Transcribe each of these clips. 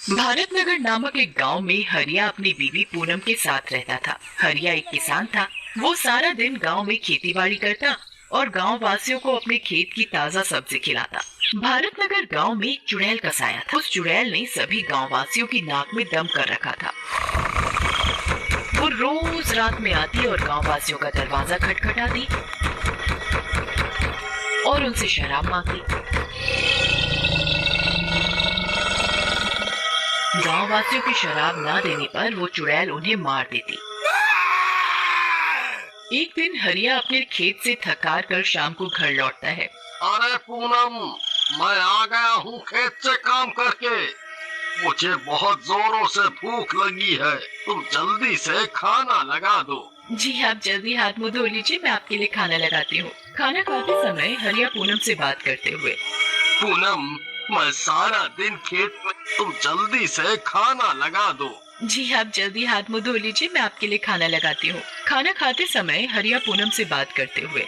भारतनगर नामक एक गांव में हरिया अपनी बीवी पूनम के साथ रहता था। हरिया एक किसान था। वो सारा दिन गांव में खेतीबाड़ी करता और गांव वासियों को अपने खेत की ताजा सब्जी खिलाता। भारतनगर गांव में एक चुड़ैल कसाया था। उस चुड़ैल ने सभी गांव वासियों की नाक में दम कर रखा था। वो रोज रात में आती और गांव वासियों का दरवाजा खटखटाती और उनसे शराब मांगती। गांव वासियों की शराब ना देने पर वो चुड़ैल उन्हें मार देती। एक दिन हरिया अपने खेत से थकार कर शाम को घर लौटता है। अरे पूनम, मैं आ गया हूँ खेत से काम करके। मुझे बहुत जोरों से भूख लगी है, तुम जल्दी से खाना लगा दो। जी आप जल्दी हाथ मुंह धो लीजिए, मैं आपके लिए खाना लगाती हूँ। खाना खाते समय हरिया पूनम से बात करते हुए, पूनम, मैं सारा दिन खेत में, तुम जल्दी से खाना लगा दो। जी आप जल्दी हाथ मुंह धो लीजिए, मैं आपके लिए खाना लगाती हूँ। खाना खाते समय हरिया पूनम से बात करते हुए,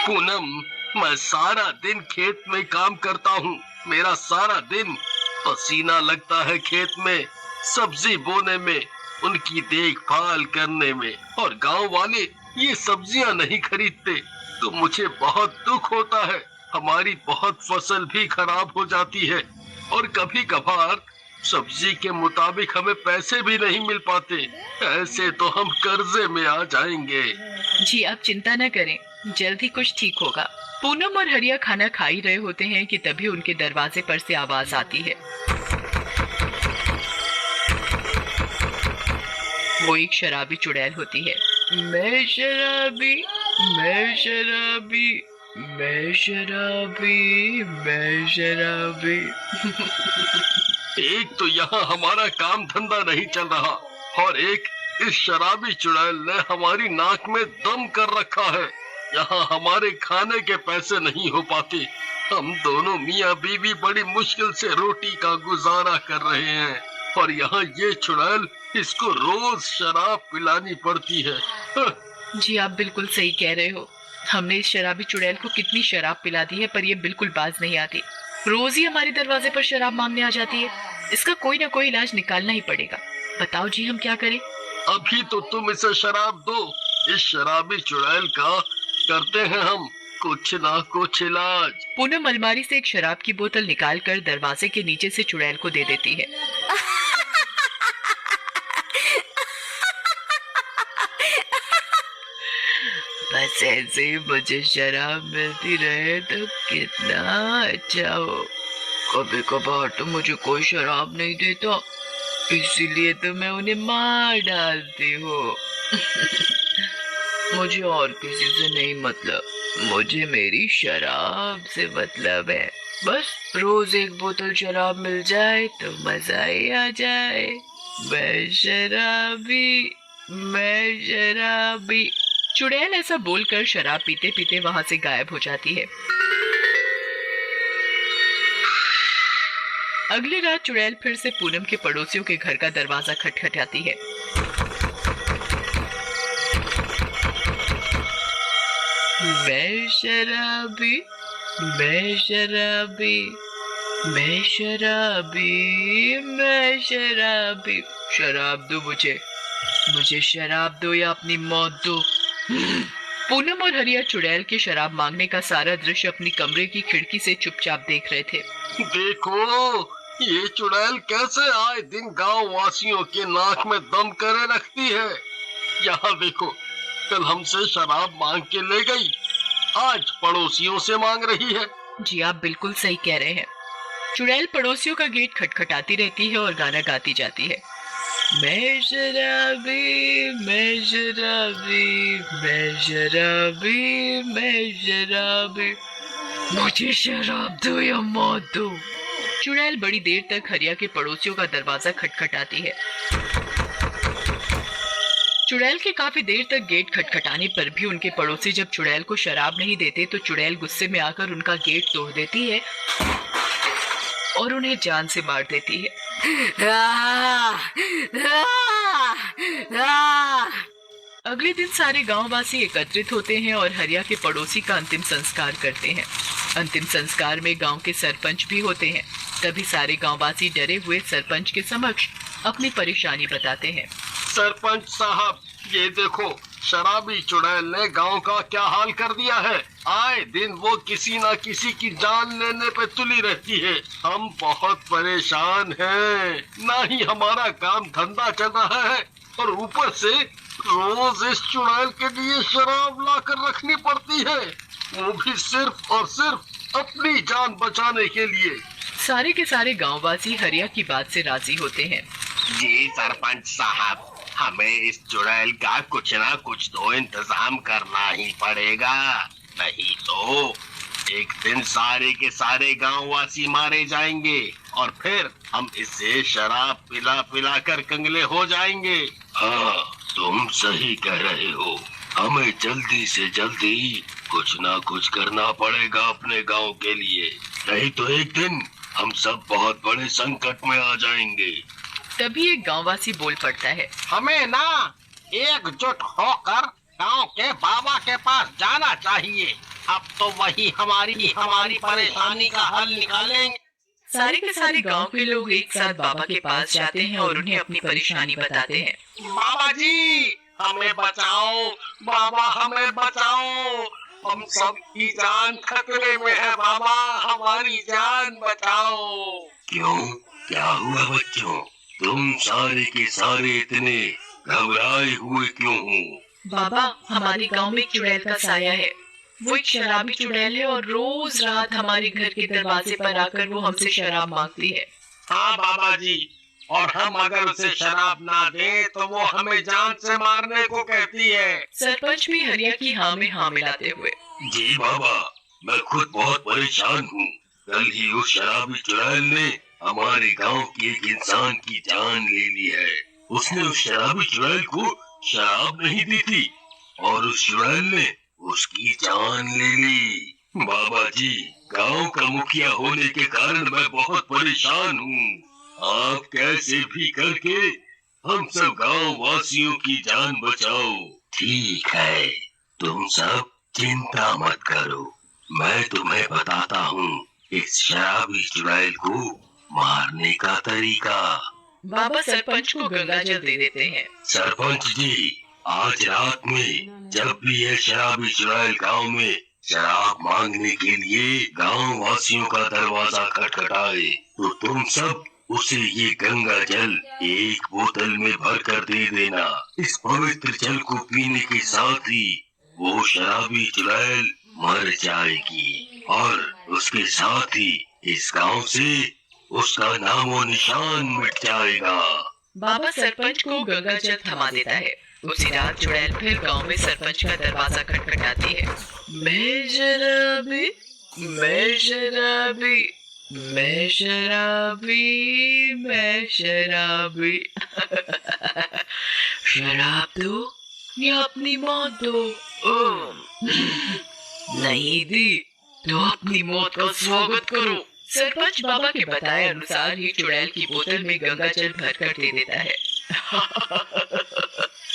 पूनम, मैं सारा दिन खेत में काम करता हूँ। मेरा सारा दिन पसीना लगता है खेत में, सब्जी बोने में, उनकी देखभाल करने में, और गांव वाले ये सब्जियां नहीं खरीदते तो मुझे बहुत दुख होता है। हमारी बहुत फसल भी खराब हो जाती है और कभी कभार सब्जी के मुताबिक हमें पैसे भी नहीं मिल पाते। ऐसे तो हम कर्जे में आ जाएंगे। जी आप चिंता न करें, जल्द ही कुछ ठीक होगा। पूनम और हरिया खाना खा ही रहे होते हैं कि तभी उनके दरवाजे पर से आवाज आती है। वो एक शराबी चुड़ैल होती है। मैं शराबी, मैं शराबी, मैं शराबी, मैं शराबी। एक तो यहाँ हमारा काम धंधा नहीं चल रहा और एक इस शराबी चुड़ैल ने हमारी नाक में दम कर रखा है। यहाँ हमारे खाने के पैसे नहीं हो पाते। हम दोनों मियाँ बीवी बड़ी मुश्किल से रोटी का गुजारा कर रहे हैं और यहाँ ये चुड़ैल, इसको रोज शराब पिलानी पड़ती है। जी आप बिल्कुल सही कह रहे हो। हमने इस शराबी चुड़ैल को कितनी शराब पिला दी है, पर ये बिल्कुल बाज नहीं आती। रोज ही हमारे दरवाजे पर शराब मांगने आ जाती है। इसका कोई ना कोई इलाज निकालना ही पड़ेगा। बताओ जी हम क्या करें? अभी तो तुम इसे शराब दो, इस शराबी चुड़ैल का करते हैं हम कुछ ना कुछ इलाज। पूनम अलमारी से एक शराब की बोतल निकालकर दरवाजे के नीचे से चुड़ैल को दे देती है। बस ऐसे ही मुझे शराब मिलती रहे तो कितना अच्छा हो। कभी कभार तो मुझे कोई शराब नहीं देता, इसीलिए तो मैं उन्हें मार डालती हूँ। मुझे और किसी से नहीं मतलब, मुझे मेरी शराब से मतलब है। बस रोज एक बोतल शराब मिल जाए तो मजा ही आ जाए। मैं शराबी, मैं शराबी। चुड़ैल ऐसा बोलकर शराब पीते पीते वहां से गायब हो जाती है। अगली रात चुड़ैल फिर से पूनम के पड़ोसियों के घर का दरवाजा खटखटाती है। मैं शराबी, मैं शराबी, मैं शराबी, मैं शराबी। शराब दो मुझे, मुझे शराब दो या अपनी मौत दो। पूनम और हरिया चुड़ैल के शराब मांगने का सारा दृश्य अपनी कमरे की खिड़की से चुपचाप देख रहे थे। देखो, ये चुड़ैल कैसे आए दिन गांव वासियों के नाक में दम करे रखती है। यहाँ देखो, कल हमसे शराब मांग के ले गई, आज पड़ोसियों से मांग रही है। जी आप बिल्कुल सही कह रहे हैं। चुड़ैल पड़ोसियों का गेट खटखटाती रहती है और गाना गाती जाती है। मैं शराबी, मैं शराबी, मैं शराबी, मैं शराबी। मुझे शराब दो या मौत दो। चुड़ैल बड़ी देर तक हरिया के पड़ोसियों का दरवाजा खटखटाती है। चुड़ैल के काफी देर तक गेट खटखटाने पर भी उनके पड़ोसी जब चुड़ैल को शराब नहीं देते तो चुड़ैल गुस्से में आकर उनका गेट तोड़ देती है और उन्हें जान से मार देती है। अगले दिन सारे गांववासी एकत्रित होते हैं और हरिया के पड़ोसी का अंतिम संस्कार करते हैं। अंतिम संस्कार में गांव के सरपंच भी होते हैं। तभी सारे गांववासी डरे हुए सरपंच के समक्ष अपनी परेशानी बताते हैं। सरपंच साहब, ये देखो, शराबी चुड़ैल ने गांव का क्या हाल कर दिया है। आए दिन वो किसी न किसी की जान लेने पे तुली रहती है। हम बहुत परेशान हैं, ना ही हमारा काम धंधा चल रहा है और ऊपर से रोज इस चुड़ैल के लिए शराब लाकर रखनी पड़ती है, वो भी सिर्फ और सिर्फ अपनी जान बचाने के लिए। सारे के सारे गांववासी हरिया की बात से राजी होते हैं। जी सरपंच साहब, हमें इस चुड़ैल का कुछ ना कुछ तो इंतजाम करना ही पड़ेगा, नहीं तो एक दिन सारे के सारे गांववासी मारे जाएंगे और फिर हम इसे शराब पिला पिला कर कंगले हो जाएंगे। हाँ, तुम सही कह रहे हो, हमें जल्दी से जल्दी कुछ ना कुछ करना पड़ेगा अपने गांव के लिए, नहीं तो एक दिन हम सब बहुत बड़े संकट में आ जाएंगे। तभी एक गांववासी बोल पड़ता है। हमें ना एकजुट होकर गांव के बाबा के पास जाना चाहिए, अब तो वही हमारी परेशानी का हल निकालेंगे। सारे के सारे गांव के लोग एक साथ बाबा के पास जाते हैं और उन्हें अपनी परेशानी बताते हैं। बाबा जी, हमें बचाओ, बाबा हमें बचाओ, हम सब की जान खतरे में है बाबा, हमारी जान बचाओ। क्यों, क्या हुआ बच्चों, तुम सारे के सारे इतने घबराए हुए क्यों हो? बाबा, हमारे गांव में एक चुड़ैल का साया है। वो एक शराबी चुड़ैल है और रोज रात हमारे घर के दरवाजे पर आकर वो हमसे शराब मांगती है। हाँ बाबा जी, और हम अगर उसे शराब ना दे तो वो हमें जान से मारने को कहती है। सरपंच भी हरिया की हाँ में हाँ मिलाते हुए। जी बाबा, मैं खुद बहुत परेशान हूँ। कल ही उस शराबी चुड़ैल ने हमारे गांव के एक इंसान की जान ले ली है। उसने उस शराबी चुड़ैल को शराब नहीं दी थी और उस चुड़ैल ने उसकी जान ले ली। बाबा जी, गांव का मुखिया होने के कारण मैं बहुत परेशान हूँ। आप कैसे भी करके हम सब गांव वासियों की जान बचाओ। ठीक है, तुम सब चिंता मत करो, मैं तुम्हें बताता हूँ इस शराबी चुड़ैल को मारने का तरीका। बाबा सरपंच को गंगा जल दे देते हैं। सरपंच जी, आज रात में जब भी यह शराबी चुड़ैल गांव में शराब मांगने के लिए गांव वासियों का दरवाजा खटखटाए तो तुम सब उसे ये गंगा जल एक बोतल में भर कर दे देना। इस पवित्र जल को पीने के साथ ही वो शराबी चुड़ैल मर जाएगी और उसके साथ ही इस गांव से उसका नामो निशान मिट जाएगा। बाबा सरपंच को गंगा जल थमा देता है। उसी रात चुड़ैल फिर गांव में सरपंच का दरवाजा खटखटाती है। मैं शराबी, मैं शराबी, मैं शराबी, मैं शराबी। शराब दो या अपनी मौत दो। नहीं दी तो अपनी मौत का स्वागत करो। सरपंच बाबा के बताए अनुसार ही चुड़ैल की बोतल में गंगा जल भर कर दे देता है।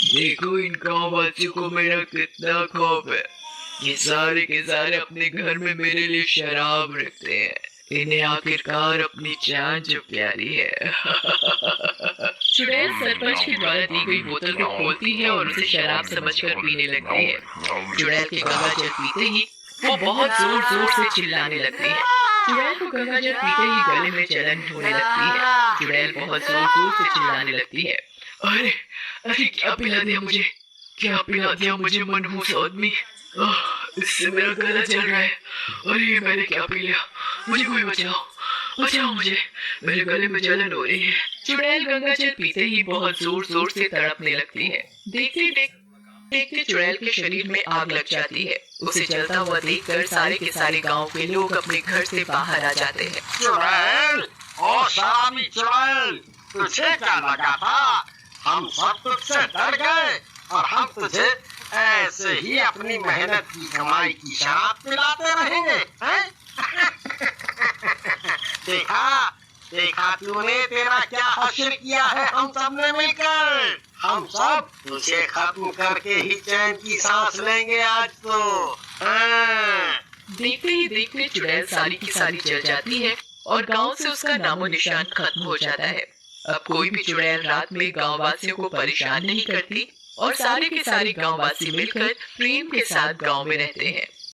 देखो इन गांववासियों को मेरा कितना खौफ है। ये सारे के सारे अपने घर में मेरे लिए शराब रखते हैं। इन्हें आखिरकार अपनी जान जो प्यारी है। चुड़ैल सरपंच के द्वारा दी गई बोतल को खोलती है और उसे शराब समझकर पीने लगती है। चुड़ैल के गंगा जल पीते ही वो बहुत जोर जोर से चिल्लाने लगती है। चुड़ैल को गंगा जल पीते ही गले में जलन होने लगती है। चुड़ैल बहुत जोर जोर से चिल्लाने लगती है। अरे अरे, क्या पिला दिया मुझे, क्या पिला दिया मुझे मनहूस आदमी, इससे मेरा गला जल रहा है। अरे मैंने क्या पी लिया, मुझे कोई बचाओ, बचाओ मुझे, मेरे गले में जलन हो रही है। चुड़ैल गंगा जल पीते ही बहुत जोर जोर से तड़पने लगती है। देखते देखते चुड़ैल के शरीर में आग लग जाती है। उसे जलता हुआ देखकर सारे के सारे गांव के लोग अपने घर से बाहर आ जाते हैं। चुड़ैल, ओ शराबी चुड़ैल, तुझे क्या लगा था हम सब तुझसे डर गए और हम तुझे ऐसे ही अपनी मेहनत की कमाई की शराब पिलाते रहेंगे, हैं? देखा तूने तेरा क्या हश्र किया है हम सब ने मिलकर। हम सब तुझे खत्म करके ही चैन की सांस लेंगे आज तो। देखते ही देखते चुड़ैल सारी की सारी जल जाती है और गांव से उसका नामो निशान खत्म हो जाता है। अब कोई भी चुड़ैल रात में गांव वासियों को परेशान नहीं करती और सारे के सारे गांव वासी मिलकर प्रेम के साथ गांव में रहते हैं।